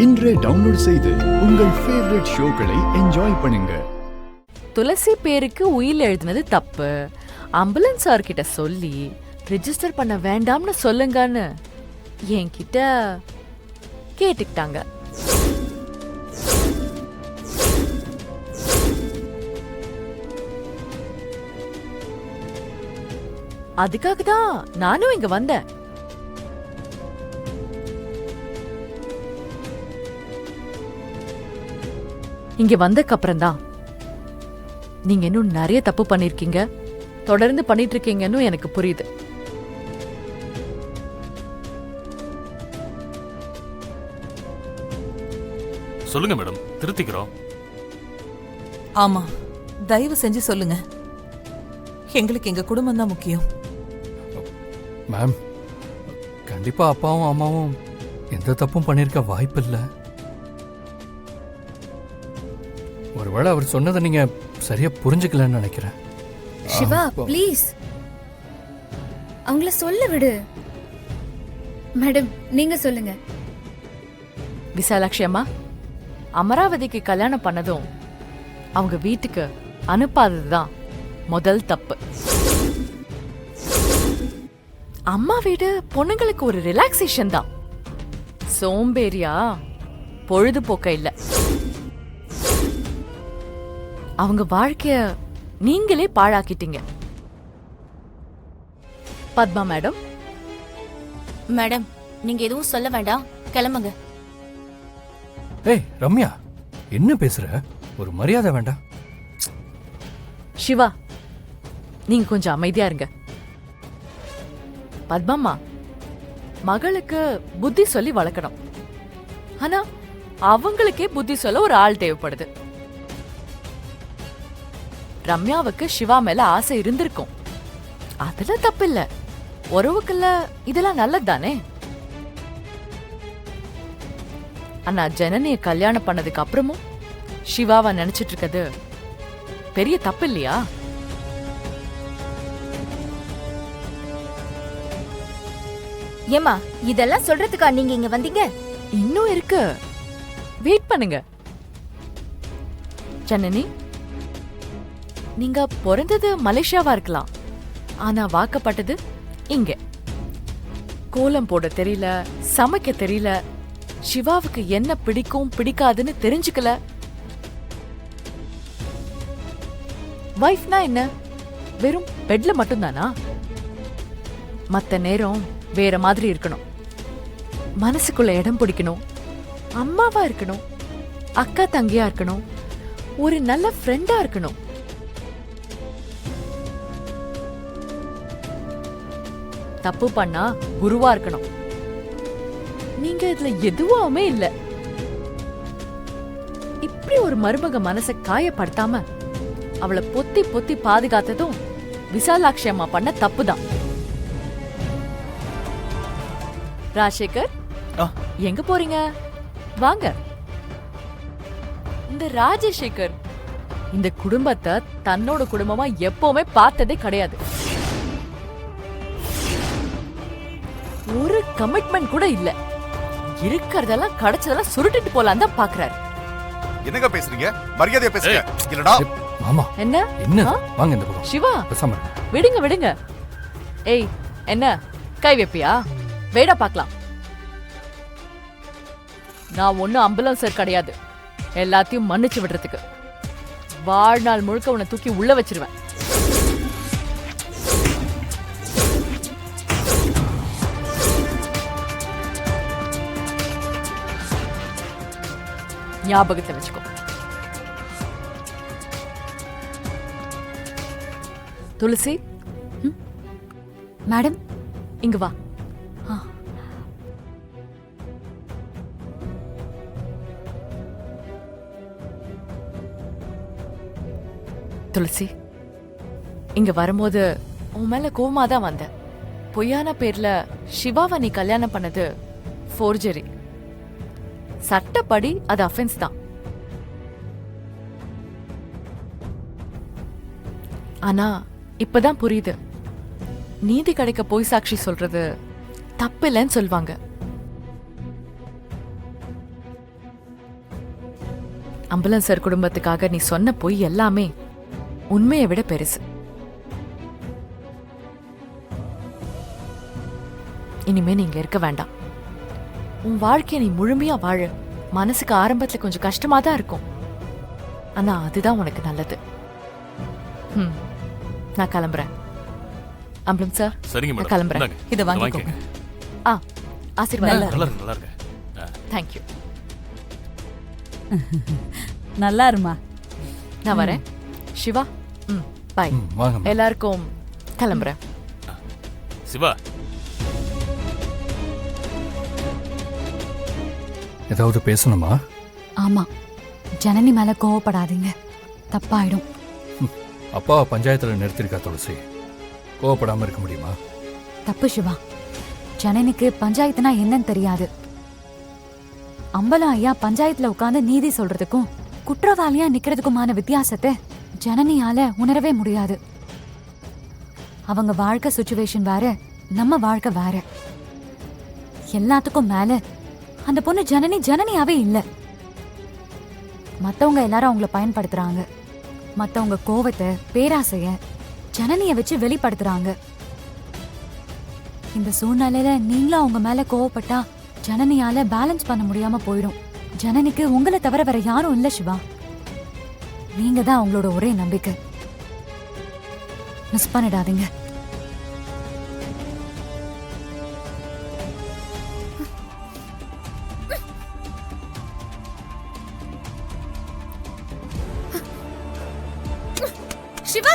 இன்றே டவுன்லோட் செய்து உங்கள் ஃபேவரட் ஷோக்களை என்ஜாய் பண்ணுங்க. துளசி பேருக்கு உயில் எழுதினது தப்பு. ஆம்புலன்ஸ் சார் கிட்ட சொல்லி ரிஜிஸ்டர் பண்ண வேண்டாம்னு சொல்லுங்கன்னு என்கிட்ட கேட்டுக்கிட்டாங்க. அதுக்காக தான் நானும் இங்க வந்தேன். இங்க வந்தக்கு அப்புறம் தான் நீங்க இன்னும் நிறைய தப்பு பண்ணிருக்கீங்க, தொடர்ந்து பண்ணிட்டு இருக்கீங்கன்னு எனக்கு புரியுது. சொல்லுங்க மேடம், திருத்திக்கிறோம். ஆமா, தயவு செஞ்சு சொல்லுங்க. எங்களுக்கு எங்க குடும்பம் தான் முக்கியம். மேம், கண்டிப்பா அப்பாவும் அம்மாவும் எந்த தப்பும் பண்ணிருக்க வாய்ப்பில்லை. ஒருவேளை அவர் சொன்னதை நீங்க சரியா புரிஞ்சுக்கலன்னு நினைக்கிறேன். சிவா, ப்ளீஸ் அவங்கள சொல்ல விடு. மேடம், நீங்க சொல்லுங்க. விசாலாட்சி அம்மா, அமராவதிக்கு கல்யாணம் பண்ணதும் அவங்க வீட்டுக்கு அனுப்பாததுதான் முதல் தப்பு. அம்மா வீடு பொண்ணுங்களுக்கு ஒரு ரிலாக்ஸேஷன் தான், சோம்பேறியா பொழுதுபோக்க இல்ல. அவங்க வாழ்க்கைய நீங்களே பாழாக்கிட்டீங்க. பத்மா மேடம். மேடம், நீங்க எதுவும் சொல்ல வேண்டாம், கிளம்புங்க. ஏய் ரம்யா, என்ன பேசுற? ஒரு மரியாதை வேண்டாம்? சிவா, நீங்க கொஞ்சம் அமைதியா இருங்க. பத்மம்மா, மகளுக்கு புத்தி சொல்லி வளர்க்கணும். ஆனா அவங்களுக்கே புத்தி சொல்ல ஒரு ஆள் தேவைப்படுது. ரம்யாவுக்கு சிவா மேல ஆசை இருந்திருக்கும், அதுல தப்பில்ல. உறவுக்குள்ள இதெல்லாம் நல்லதுதானே. ஆனா ஜனனிய கல்யாணம் பண்ணதுக்கு அப்புறமும் சிவாவை நினைச்சிட்டு இருக்கிறது பெரிய தப்பு இல்லையா? ஏமா, இதெல்லாம் சொல்றதுக்கா நீங்க இங்க வந்தீங்க? இன்னும் இருக்கு, வெயிட் பண்ணுங்க. ஜனனி, நீங்க பிறந்தது மலேசியாவா இருக்கலாம், ஆனா வாக்கப்பட்டது இங்க. கோலம் போட தெரியல, சமைக்க தெரியல, சிவாவுக்கு என்ன பிடிக்கும் பிடிக்காதுன்னு தெரிஞ்சுக்கல. வைஃப்னா என்ன, வெறும் பெட்ல மட்டும்தானா? மத்த நேரம் வேற மாதிரி இருக்கணும். மனசுக்குள்ள இடம் பிடிக்கணும், அம்மாவா இருக்கணும், அக்கா தங்கியா இருக்கணும், ஒரு நல்ல ஃப்ரெண்டா இருக்கணும். தப்பு பண்ணா குருவா இருக்கணும். நீங்க இதுல எதுவுமே இல்ல. இப்படி ஒரு மருமக மனசை காயப்படுத்தாம அவளை பொத்தி பொத்தி பாதுகாத்ததும் விசாலாட்சி அம்மா பண்ண தப்புதான். ராஜசேகர், எங்க போறீங்க? வாங்க. இந்த ராஜசேகர் இந்த குடும்பத்தை தன்னோட குடும்பமா எப்பவுமே பார்த்ததே கிடையாது. ஒரு கமிட்மெண்ட் கூட இல்ல. இருக்கிறதெல்லாம் கிடைச்சதெல்லாம் சுருட்டிட்டு போலாம் தான் பாக்குறாரு. என்னங்க பேசுறீங்க? மரியாதையா பேசுங்க. இல்லடா மாமா, என்ன என்ன? வாங்க இந்த பக்கம். சிவா, பேசாம விடுங்க விடுங்க. ஏய், என்ன கை வைப்பியா? வேடா பார்க்கலாம். நான் ஒன்னும் ஆம்புலன்ஸ் கிடையாது, எல்லாத்தையும் மன்னிச்சு விடுறதுக்கு. வாழ்நாள் முழுக்க உன்னை தூக்கி உள்ள வச்சிருவேன். ஞாபகத்தை வச்சுக்கோ. துளசி, மேடம், இங்க வா. துளசி, இங்க வரும்போது உன் மேல கோவமா தான் வந்த. பொய்யான பேர்ல சிவாவை நீ கல்யாணம் பண்ணது ஃபோர்ஜரி. சட்டப்படி அது அஃபென்ஸ் தான். ஆனா இப்பதான் புரியுது, நீதி கிடைக்க பொய் சாட்சி சொல்றது தப்பில்லைன்னு சொல்வாங்க. அம்பலம் சார் குடும்பத்துக்காக நீ சொன்ன பொய் எல்லாமே உண்மையை விட பெருசு. இனிமே நீங்க இருக்க வேண்டாம். உன் வாழ்க்கைய நீ முழுமையா வாழ. மனசுக்கு ஆரம்பத்துல கொஞ்சம் கஷ்டமா தான் இருக்கும், ஆனா அதுதான் உனக்கு நல்லது. நான் கிளம்புறேன். அம்பலம் சார், சரிங்க நான் மேடம். கிளம்புறேன். இந்தாங்க. இதை இதை வாங்கிக்கோங்க. ஆ, ஆசீர்வாதம். நல்லா இருக்கு, நல்லா இருக்கு. தேங்க்யூ. நல்லா இருமா. நான் வரேன். சிவா, பாய். வாங்க எல்லாருக்கும் கிளம்புறேன். சிவா, ஏதாவது பேசணுமா? ஆமா, ஜனனி மேல கோவப்படாதீங்க, தப்பாயிடும். அப்பாவை பஞ்சாயத்துல நிறுத்திருக்கா துளசி, கோவப்படாம இருக்க முடியுமா? தப்பு சிவா. ஜனனிக்கு பஞ்சாயத்துனா என்னன்னு தெரியாது. அம்பலம் ஐயா பஞ்சாயத்துல உட்கார்ந்து நீதி சொல்றதுக்கும் குற்றவாளியா நிக்கிறதுக்குமான வித்தியாசத்தை ஜனனியால உணரவே முடியாது. அவங்க வாழ்க்கை சுச்சுவேஷன் வேற, நம்ம வாழ்க்கை வேற. எல்லாத்துக்கும் மேல அந்த பொண்ணு ஜனனியாவே இல்ல. மத்தவங்க எல்லாரும் அவங்கள பயன்படுத்துறாங்க. மத்தவங்க கோவத்தை, பேராசைய ஜனனிய வச்சு வெளிப்படுத்துறாங்க. இந்த சூழ்நிலையில நீங்களும் அவங்க மேல கோவப்பட்டா ஜனனியால பேலன்ஸ் பண்ண முடியாம போயிடும். ஜனனிக்கு உங்களை தவிர வேற யாரும் இல்ல சிவா. நீங்க தான் அவங்களோட ஒரே நம்பிக்கை. மிஸ் பண்ணிடாதீங்க. சிவா,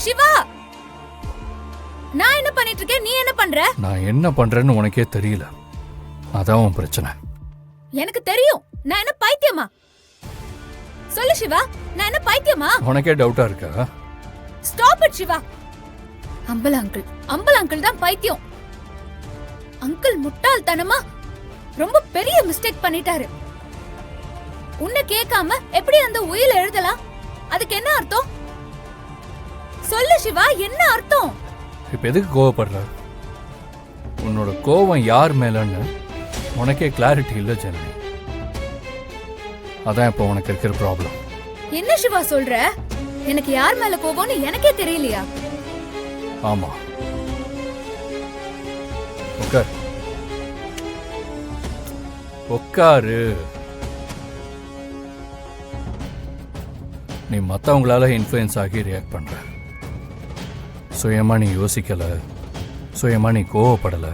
சிவா, நான் என்ன பண்ணிட்டு இருக்கேன், நீ என்ன பண்ற? நான் என்ன பண்றேன்னு உனக்கே தெரியல, அதான் உன் பிரச்சனை. எனக்கு தெரியும். நான் என்ன பைத்தியமா? சொல்லு சிவா, நான் என்ன பைத்தியமா? உனக்கே டவுட்டா இருக்கா? Stop it Shiva. அம்பல அங்கிள் தான் பைத்தியம். அங்கிள் முட்டாள்தனமா ரொம்ப பெரிய மிஸ்டேக் பண்ணிட்டாரு. உன்னை கேட்காம எப்படி அந்த உயில எழுதலாம்? அதுக்கு என்ன அர்த்தம்? சொல்லு சிவா, என்ன அர்த்தம்? இப்ப எதுக்கு கோவப்படுற? உன்னோட கோவம் யார் மேலன்னு உனக்கே கிளாரிட்டி இல்ல ஜனனி. அதான் இப்ப உனக்கு இருக்கிற ப்ராப்ளம். என்ன சிவா சொல்ற? எனக்கு யார் மேல கோபம்னு எனக்கே தெரியலையா? ஆமா, உட்கார். உட்காரு. நீ மற்றவங்களால இன்ஃப்ளூயன்ஸ் ஆகி ரியாக்ட் பண்ற. சுயமா நீ யோசிக்கல, சுயமா நீ கோவப்படல,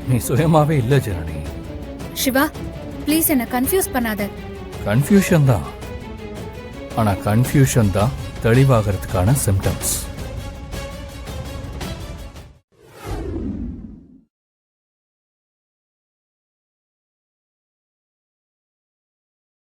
நீ சுயமாவே இல்ல ஜனனி. சிவா, ப்ளீஸ் என்ன கன்ஃபியூஸ் பண்ணாத. கன்ஃபியூஷன் தான், ஆனா கன்ஃபியூஷன் தான் தெளிவாகிறதுக்கான சிம்டம்ஸ்.